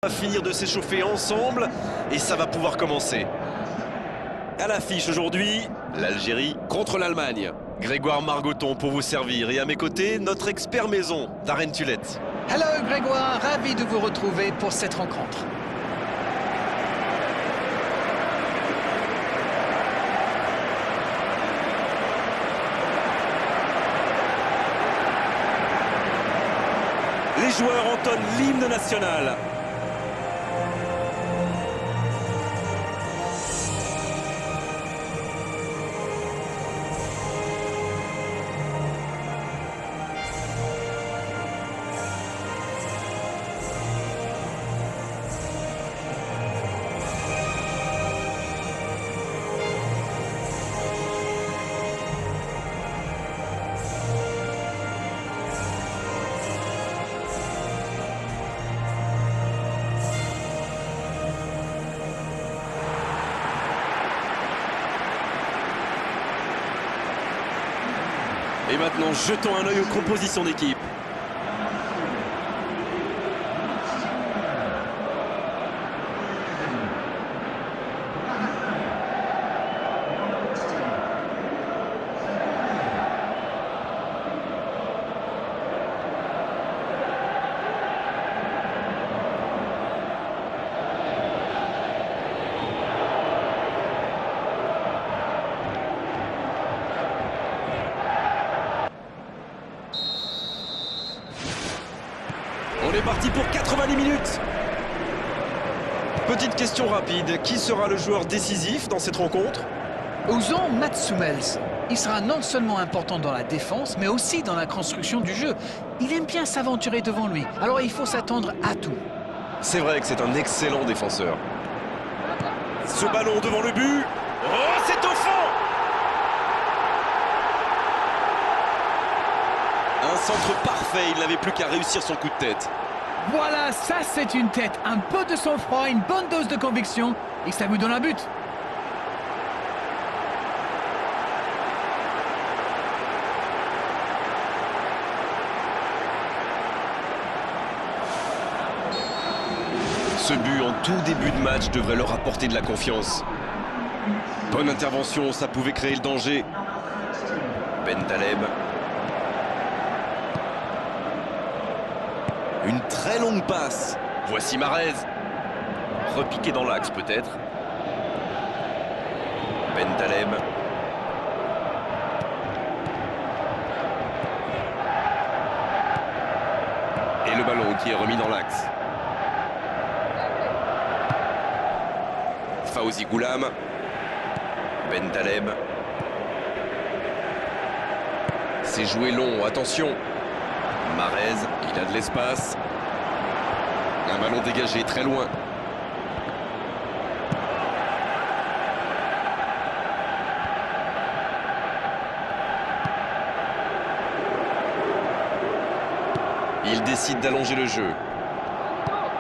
On va finir de s'échauffer ensemble et ça va pouvoir commencer. À l'affiche aujourd'hui, l'Algérie contre l'Allemagne. Grégoire Margoton pour vous servir et à mes côtés, notre expert maison, Darren Tulette. Hello Grégoire, ravi de vous retrouver pour cette rencontre. Les joueurs entonnent l'hymne national. Et maintenant, jetons un œil aux compositions d'équipe. On est parti pour 90 minutes. Petite question rapide, qui sera le joueur décisif dans cette rencontre? Ouzon Mats Hummels. Il sera non seulement important dans la défense, mais aussi dans la construction du jeu. Il aime bien s'aventurer devant lui, alors il faut s'attendre à tout. C'est vrai que c'est un excellent défenseur. Ce ballon devant le but. Oh, c'est au fond! Un centre parfait, il n'avait plus qu'à réussir son coup de tête. Voilà, ça c'est une tête, un peu de sang-froid, une bonne dose de conviction, et ça vous donne un but. Ce but en tout début de match devrait leur apporter de la confiance. Bonne intervention, ça pouvait créer le danger. Bentaleb. Une très longue passe. Voici Mahrez. Repiqué dans l'axe peut-être. Bentaleb. Et le ballon qui est remis dans l'axe. Fawzi Goulam. Bentaleb. C'est joué long, attention. Mahrez, il a de l'espace. Un ballon dégagé très loin. Il décide d'allonger le jeu.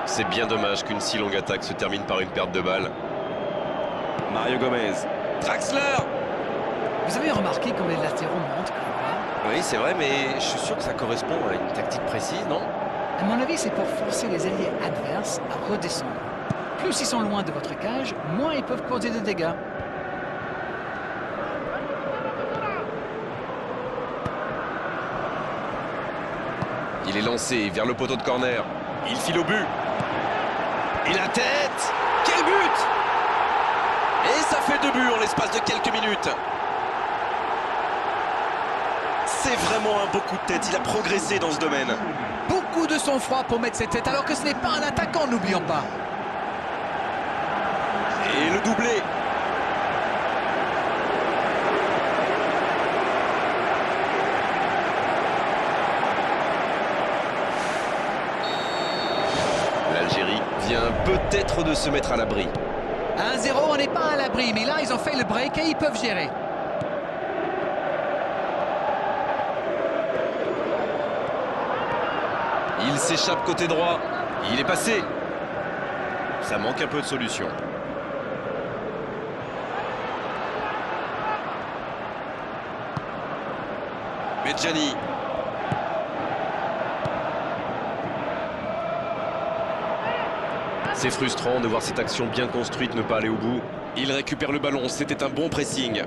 C'est bien dommage qu'une si longue attaque se termine par une perte de balle. Mario Gomez. Draxler! Vous avez remarqué comme les latéraux montent, Grégoire? Oui, c'est vrai, mais je suis sûr que ça correspond à une tactique précise, non? À mon avis, c'est pour forcer les alliés adverses à redescendre. Plus ils sont loin de votre cage, moins ils peuvent causer de dégâts. Il est lancé vers le poteau de corner. Il file au but. Et la tête! Quel but! Et ça fait 2 buts en l'espace de quelques minutes. C'est vraiment un beau coup de tête. Il a progressé dans ce domaine. Beaucoup de sang-froid pour mettre cette tête, alors que ce n'est pas un attaquant, n'oublions pas. Et le doublé. L'Algérie vient peut-être de se mettre à l'abri. 1-0, on n'est pas à l'abri, mais là, ils ont fait le break et ils peuvent gérer. Il s'échappe côté droit. Il est passé. Ça manque un peu de solution. Medjani. C'est frustrant de voir cette action bien construite ne pas aller au bout. Il récupère le ballon, c'était un bon pressing.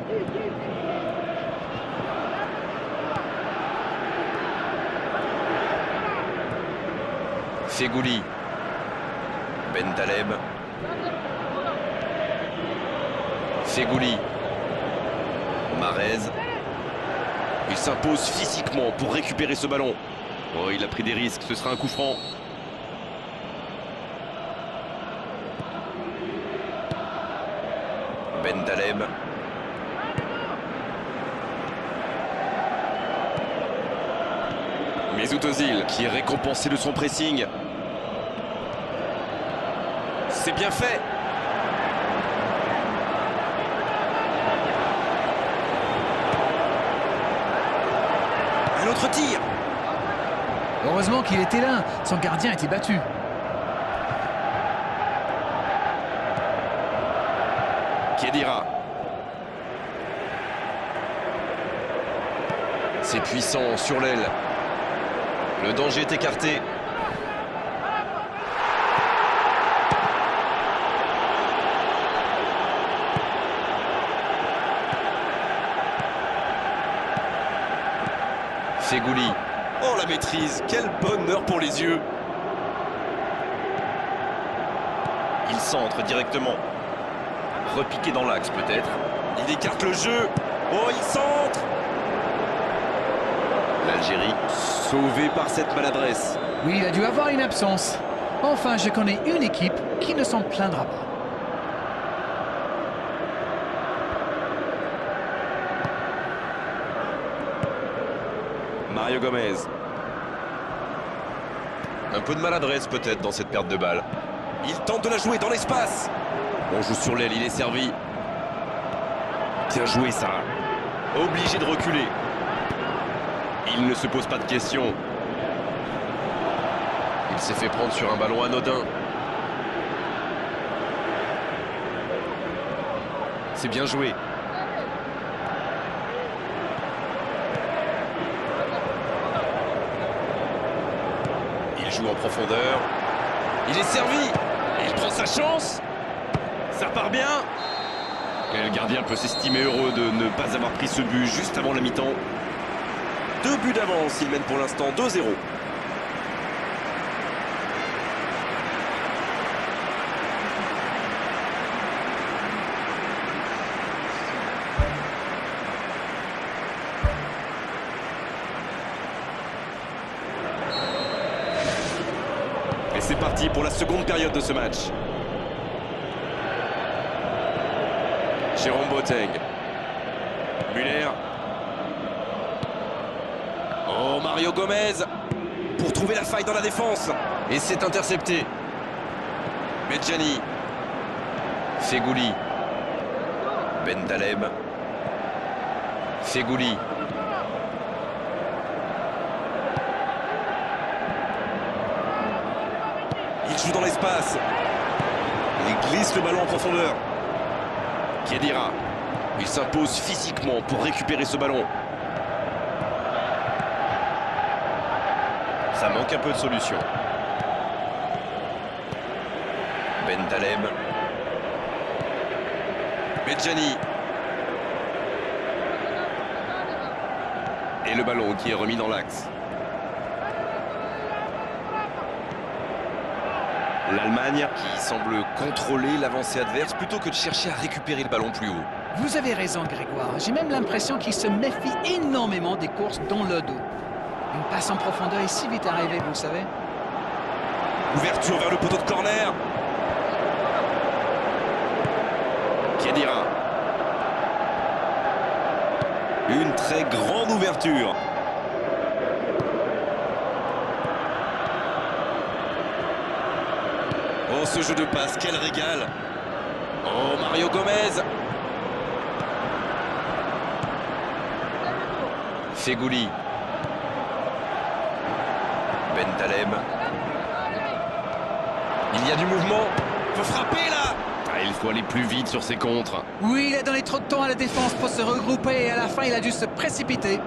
Fegouli. Bentaleb. Fegouli. Marez. Il s'impose physiquement pour récupérer ce ballon. Oh, il a pris des risques, ce sera un coup franc. Bentaleb. Mesut Özil qui est récompensé de son pressing. C'est bien fait. Un autre tir. Heureusement qu'il était là, son gardien a été battu. Khedira. C'est puissant sur l'aile. Le danger est écarté. Fegouli. Oh la maîtrise, quel bonheur pour les yeux. Il centre directement. Repiqué dans l'axe peut-être. Il écarte le jeu. Oh, il centre. L'Algérie sauvée par cette maladresse. Oui, il a dû avoir une absence. Enfin, je connais une équipe qui ne s'en plaindra pas. Mario Gomez. Un peu de maladresse peut-être dans cette perte de balle. Il tente de la jouer dans l'espace. On joue sur l'aile, il est servi. Bien joué ça. Obligé de reculer. Il ne se pose pas de questions. Il s'est fait prendre sur un ballon anodin. C'est bien joué. Il joue en profondeur. Il est servi. Il prend sa chance. Ça part bien. Et le gardien peut s'estimer heureux de ne pas avoir pris ce but juste avant la mi-temps. 2 buts d'avance, il mène pour l'instant 2-0. Et c'est parti pour la seconde période de ce match. Jérôme Boateng. Müller. Oh, Mario Gomez pour trouver la faille dans la défense. Et c'est intercepté. Medjani. Fegouli. Bentaleb. Fegouli. Il joue dans l'espace. Il glisse le ballon en profondeur. Khedira. Il s'impose physiquement pour récupérer ce ballon. Ça manque un peu de solution. Bentaleb. Medjani. Et le ballon qui est remis dans l'axe. L'Allemagne qui semble contrôler l'avancée adverse plutôt que de chercher à récupérer le ballon plus haut. Vous avez raison, Grégoire. J'ai même l'impression qu'il se méfie énormément des courses dans le dos. Une passe en profondeur est si vite arrivée, vous savez. Ouverture vers le poteau de corner. Khedira. Une très grande ouverture. Oh, ce jeu de passe, quel régal. Oh, Mario Gomez. Fegouli. Bentaleb. Il y a du mouvement. Il faut frapper là. Ah, il faut aller plus vite sur ses contres. Oui, il a donné trop de temps à la défense pour se regrouper et à la fin, il a dû se précipiter.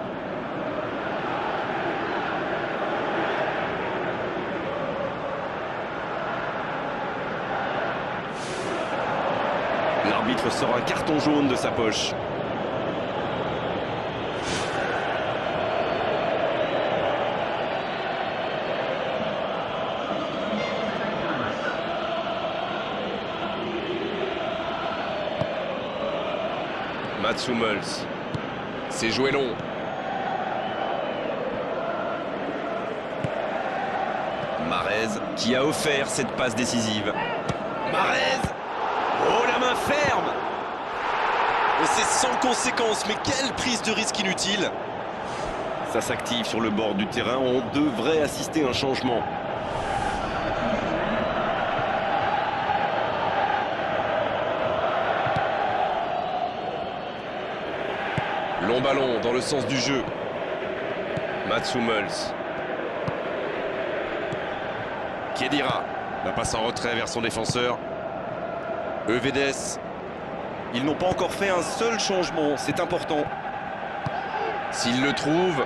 l'arbitre sort un carton jaune de sa poche. Mats Hummels. C'est joué long. Mahrez qui a offert cette passe décisive. Mahrez. Oh, la main ferme. C'est sans conséquence, mais quelle prise de risque inutile. Ça s'active sur le bord du terrain, on devrait assister à un changement. Long ballon dans le sens du jeu. Mats Hummels. Khedira. La passe en retrait vers son défenseur. Euvédès. Ils n'ont pas encore fait un seul changement, c'est important. S'ils le trouvent.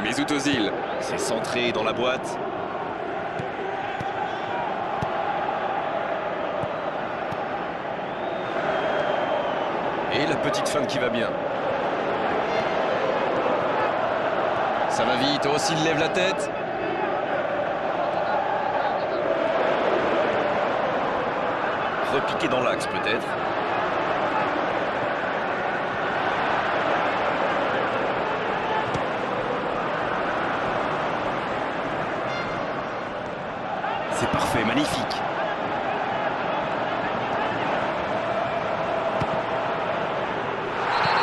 Mesut Özil. C'est centré dans la boîte. Et la petite feinte qui va bien. Ça va vite. Oh, s'il lève la tête. Repiqué dans l'axe peut-être. C'est parfait, magnifique.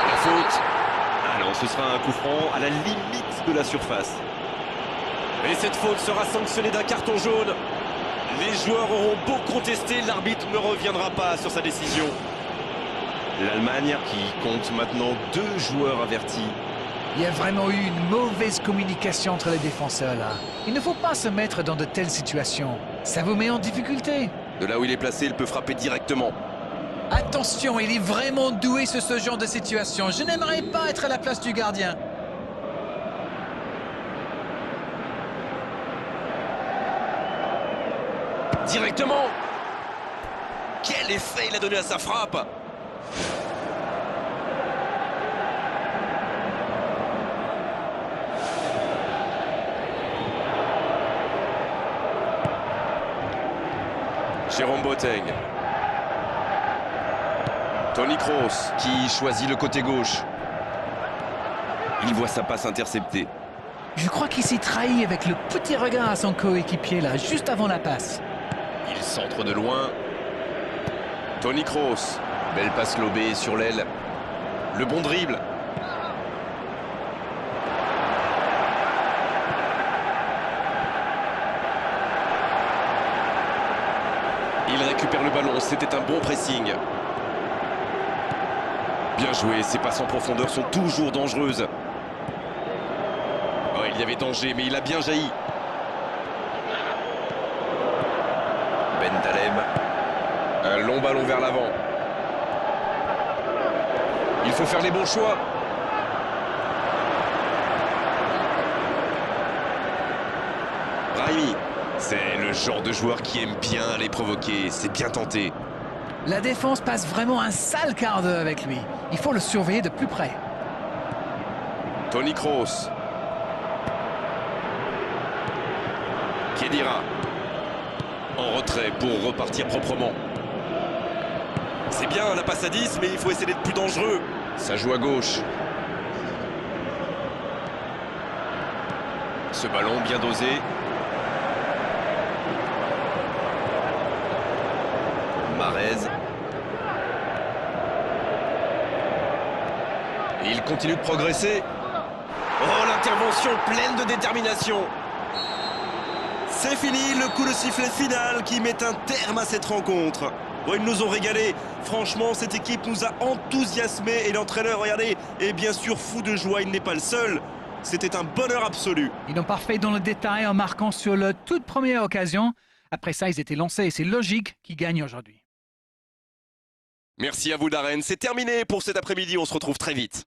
La faute. Ah non, ce sera un coup franc à la limite de la surface. Et cette faute sera sanctionnée d'un carton jaune. Les joueurs auront beau contester, l'arbitre ne reviendra pas sur sa décision. L'Allemagne qui compte maintenant 2 joueurs avertis. Il y a vraiment eu une mauvaise communication entre les défenseurs là. Il ne faut pas se mettre dans de telles situations. Ça vous met en difficulté. De là où il est placé, il peut frapper directement. Attention, il est vraiment doué sur ce genre de situation. Je n'aimerais pas être à la place du gardien. Directement. Quel effet il a donné à sa frappe. Jérôme Boateng. Toni Kroos qui choisit le côté gauche. Il voit sa passe interceptée. Je crois qu'il s'est trahi avec le petit regard à son coéquipier là, juste avant la passe. Il centre de loin. Toni Kroos. Belle passe lobée sur l'aile. Le bon dribble. Il récupère le ballon, c'était un bon pressing. Bien joué, ces passes en profondeur sont toujours dangereuses. Oh, il y avait danger, mais il a bien jailli. Ben Taleb. Un long ballon vers l'avant. Il faut faire les bons choix. Brahimi. C'est le genre de joueur qui aime bien les provoquer. C'est bien tenté. La défense passe vraiment un sale quart d'heure avec lui. Il faut le surveiller de plus près. Toni Kroos. Khedira. En retrait pour repartir proprement. C'est bien la passe à 10, mais il faut essayer d'être plus dangereux. Ça joue à gauche. Ce ballon bien dosé. Mahrez. Il continue de progresser. Oh, l'intervention pleine de détermination. C'est fini, le coup de sifflet final qui met un terme à cette rencontre. Oh, ils nous ont régalé. Franchement, cette équipe nous a enthousiasmés. Et l'entraîneur, regardez, est bien sûr fou de joie. Il n'est pas le seul. C'était un bonheur absolu. Ils n'ont pas fait dans le détail en marquant sur leur toute première occasion. Après ça, ils étaient lancés et c'est logique qu'ils gagnent aujourd'hui. Merci à vous, Darren. C'est terminé pour cet après-midi. On se retrouve très vite.